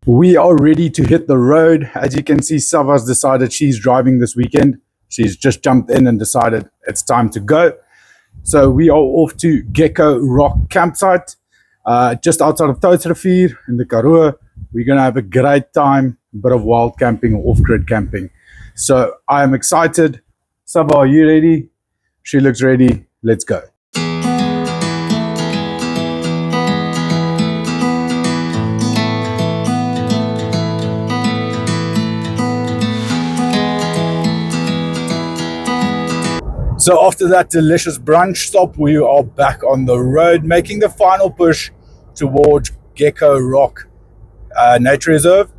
We are ready to hit the road. As you can see, Savva's decided she's driving this weekend. She's just jumped in and decided it's time to go. So we are off to Gecko Rock campsite, just outside of Touws River in the Karoo. We're going to have a great time, a bit of wild camping or off-grid camping. So I am excited. Savva, are you ready? She looks ready. Let's go. So after that delicious brunch stop, we are back on the road, making the final push towards Gecko Rock Nature Reserve.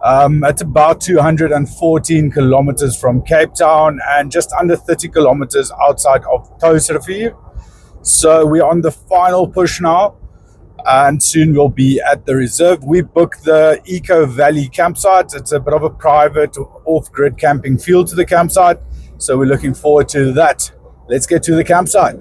It's about 214 kilometers from Cape Town and just under 30 kilometers outside of Touws River. So we're on the final push now, and soon we'll be at the reserve. We booked the Eco Valley campsite. It's a bit of a private off-grid camping feel to the campsite. So we're looking forward to that. Let's get to the campsite.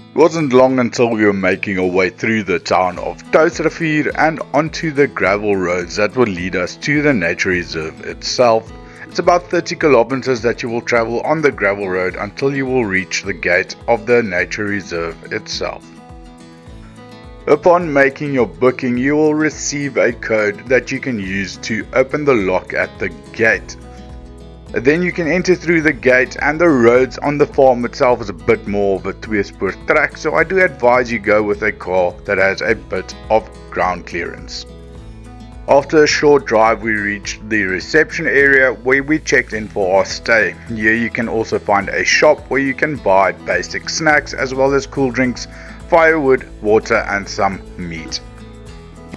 It wasn't long until we were making our way through the town of Touws River and onto the gravel roads that will lead us to the nature reserve itself. It's about 30 kilometers that you will travel on the gravel road until you will reach the gate of the nature reserve itself. Upon making your booking, you will receive a code that you can use to open the lock at the gate. Then you can enter through the gate, and the roads on the farm itself is a bit more of a twee-spoor track, so I do advise you go with a car that has a bit of ground clearance. After a short drive, we reached the reception area where we checked in for our stay. Here you can also find a shop where you can buy basic snacks as well as cool drinks, firewood, water and some meat.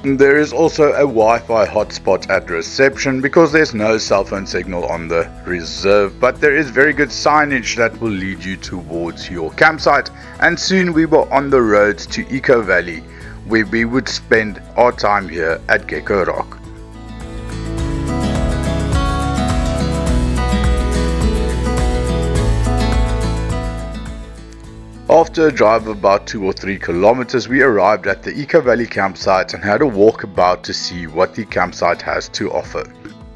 There is also a Wi-Fi hotspot at reception because there's no cell phone signal on the reserve, but there is very good signage that will lead you towards your campsite, and soon we were on the road to Eco Valley where we would spend our time here at Gecko Rock. After a drive of about 2 or 3 kilometers, we arrived at the Eco Valley campsite and had a walk about to see what the campsite has to offer.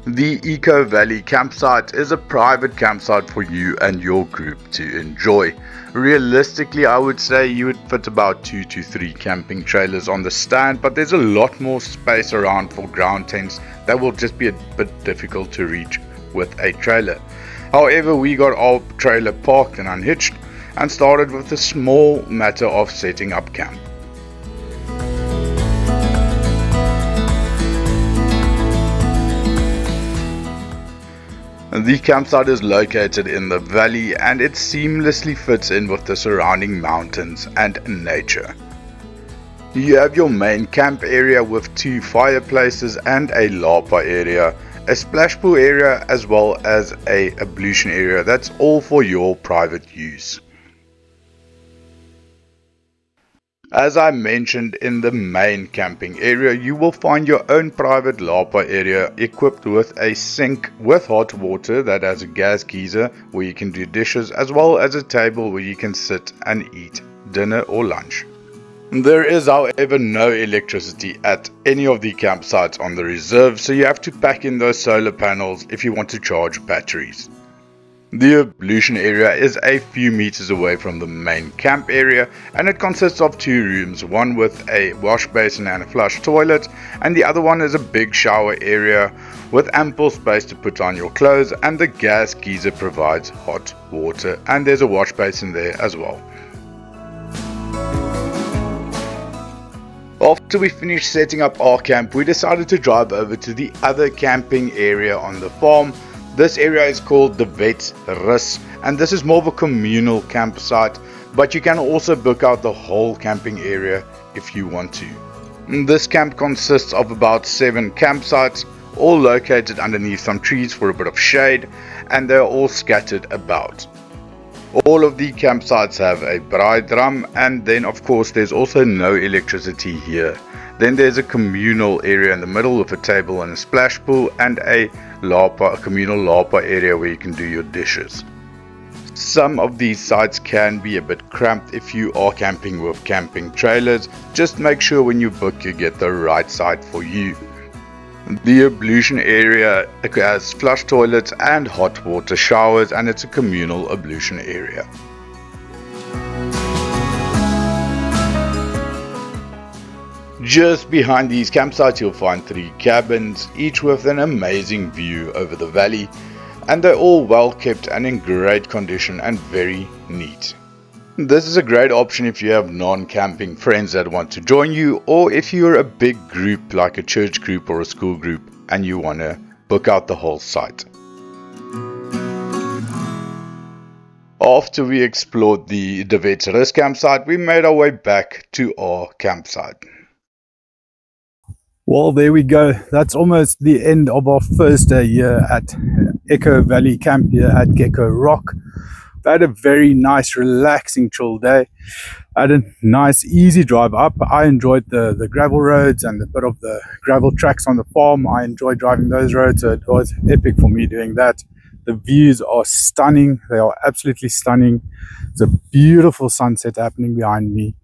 The Eco Valley campsite is a private campsite for you and your group to enjoy. Realistically, I would say you would fit about 2 to 3 camping trailers on the stand, but there's a lot more space around for ground tents that will just be a bit difficult to reach with a trailer. However, we got our trailer parked and unhitched and started with the small matter of setting up camp. The campsite is located in the valley and it seamlessly fits in with the surrounding mountains and nature. You have your main camp area with 2 fireplaces and a lapa area, a splash pool area as well as a ablution area. That's all for your private use. As I mentioned, in the main camping area you will find your own private lapa area equipped with a sink with hot water that has a gas geyser where you can do dishes, as well as a table where you can sit and eat dinner or lunch. There is however no electricity at any of the campsites on the reserve, so you have to pack in those solar panels if you want to charge batteries. The ablution area is a few meters away from the main camp area, and it consists of 2 rooms, one with a wash basin and a flush toilet, and the other one is a big shower area with ample space to put on your clothes, and the gas geyser provides hot water, and there's a wash basin there as well. After we finished setting up our camp, we decided to drive over to the other camping area on the farm. This area is called the Vet Rus, and this is more of a communal campsite, but you can also book out the whole camping area if you want to. This camp consists of about 7 campsites, all located underneath some trees for a bit of shade, and they're all scattered about. All of the campsites have a braai drum, and then of course there's also no electricity here. Then there's a communal area in the middle with a table and a splash pool, and a communal lapa area where you can do your dishes. Some of these sites can be a bit cramped if you are camping with camping trailers. Just make sure when you book you get the right site for you. The ablution area has flush toilets and hot water showers, and it's a communal ablution area. Just behind these campsites you'll find 3 cabins, each with an amazing view over the valley, and they're all well kept and in great condition and very neat. This is a great option if you have non-camping friends that want to join you, or if you're a big group like a church group or a school group and you want to book out the whole site. After we explored the De Wet's Rus campsite, we made our way back to our campsite. Well, there we go. That's almost the end of our first day here at Echo Valley Camp here at Gecko Rock. I had a very nice, relaxing, chill day. I had a nice, easy drive up. I enjoyed the gravel roads and a bit of the gravel tracks on the farm. I enjoyed driving those roads, so it was epic for me doing that. The views are stunning. They are absolutely stunning. There's a beautiful sunset happening behind me.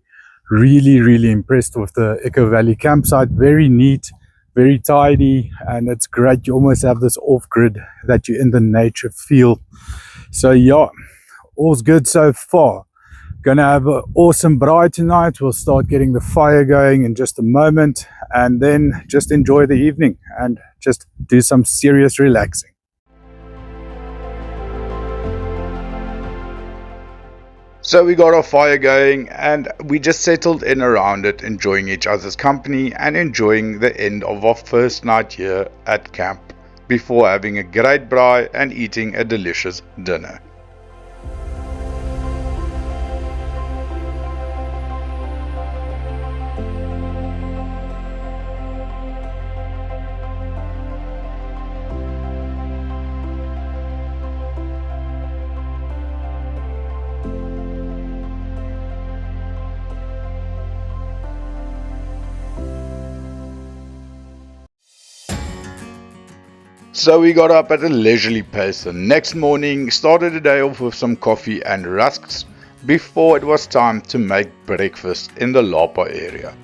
Really, really impressed with the Echo Valley campsite. Very neat, very tidy, and it's great. You almost have this off-grid that you're in the nature feel. So yeah, all's good so far. Gonna have an awesome braai tonight. We'll start getting the fire going in just a moment, and then just enjoy the evening and just do some serious relaxing. So we got our fire going and we just settled in around it, enjoying each other's company and enjoying the end of our first night here at camp before having a great braai and eating a delicious dinner. So we got up at a leisurely pace the next morning, started the day off with some coffee and rusks before it was time to make breakfast in the lapa area.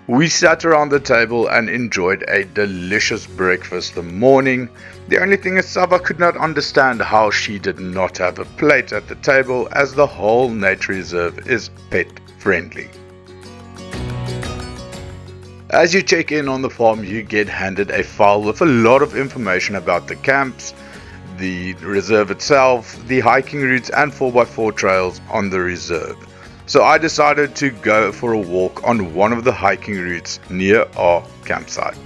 We sat around the table and enjoyed a delicious breakfast the morning. The only thing is Savva could not understand how she did not have a plate at the table, as the whole nature reserve is pet friendly. As you check in on the farm, you get handed a file with a lot of information about the camps, the reserve itself, the hiking routes and 4x4 trails on the reserve. So I decided to go for a walk on one of the hiking routes near our campsite.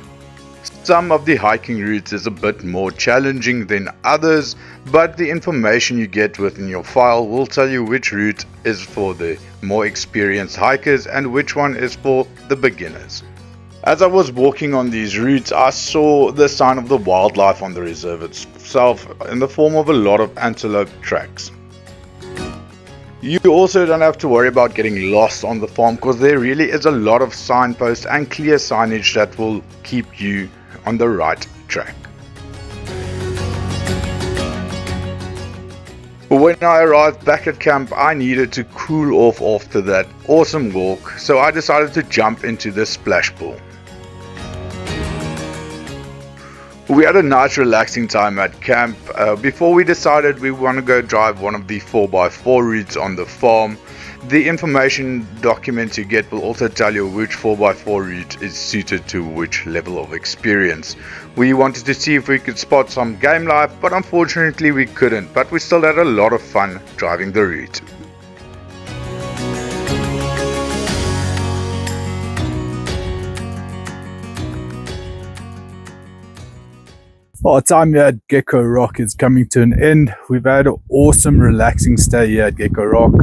Some of the hiking routes is a bit more challenging than others, but the information you get within your file will tell you which route is for the more experienced hikers and which one is for the beginners. As I was walking on these routes, I saw the sign of the wildlife on the reserve itself in the form of a lot of antelope tracks. You also don't have to worry about getting lost on the farm, because there really is a lot of signposts and clear signage that will keep you on the right track. When I arrived back at camp, I needed to cool off after that awesome walk, so I decided to jump into the splash pool. We had a nice relaxing time at camp before we decided we want to go drive one of the 4x4 routes on the farm. The information document you get will also tell you which 4x4 route is suited to which level of experience. We wanted to see if we could spot some game life, but unfortunately we couldn't, but we still had a lot of fun driving the route. Our time here at Gecko Rock is coming to an end. We've had an awesome relaxing stay here at Gecko Rock.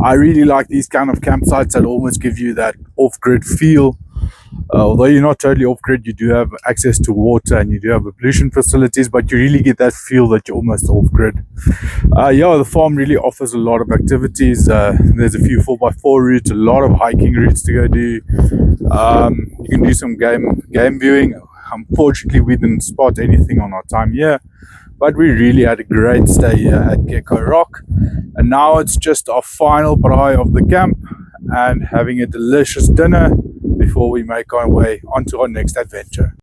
I really like these kind of campsites that almost give you that off-grid feel. Although you're not totally off-grid, you do have access to water and you do have ablution facilities, but you really get that feel that you're almost off-grid. Yeah, the farm really offers a lot of activities. There's a few 4x4 routes, a lot of hiking routes to go do. You can do some game viewing. Unfortunately, we didn't spot anything on our time here, but we really had a great stay here at Gecko Rock. And now it's just our final braai of the camp and having a delicious dinner before we make our way onto our next adventure.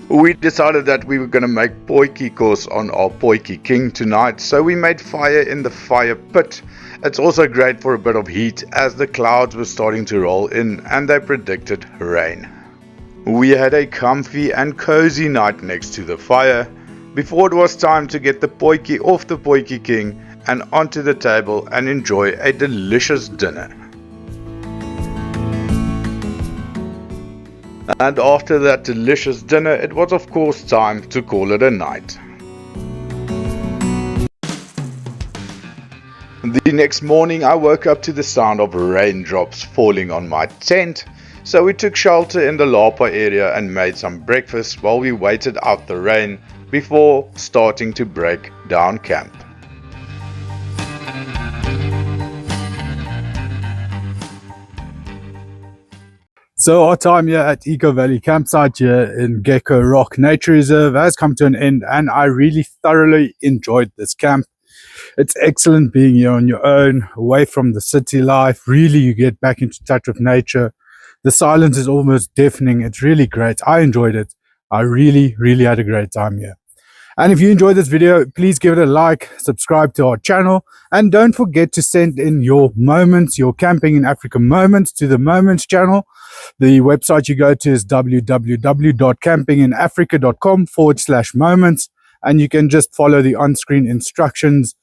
We decided that we were going to make potjie kos on our potjie king tonight, so we made fire in the fire pit. It's also great for a bit of heat as the clouds were starting to roll in and they predicted rain. We had a comfy and cozy night next to the fire before it was time to get the potjie off the potjie king and onto the table and enjoy a delicious dinner. And after that delicious dinner, it was of course time to call it a night. The next morning I woke up to the sound of raindrops falling on my tent, so we took shelter in the lapa area and made some breakfast while we waited out the rain before starting to break down camp. So our time here at Eco Valley campsite here in Gecko Rock Nature Reserve has come to an end, and I really thoroughly enjoyed this camp. It's excellent being here on your own, away from the city life. Really, you get back into touch with nature. The silence is almost deafening. It's really great. I enjoyed it. I really had a great time here. And if you enjoyed this video, please give it a like, subscribe to our channel, and don't forget to send in your moments, your camping in Africa moments to the Moments channel. The website you go to is www.campinginafrica.com/moments, and you can just follow the on-screen instructions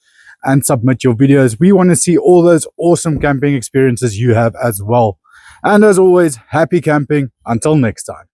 and submit your videos. We want to see all those awesome camping experiences you have as well. And as always, happy camping. Until next time.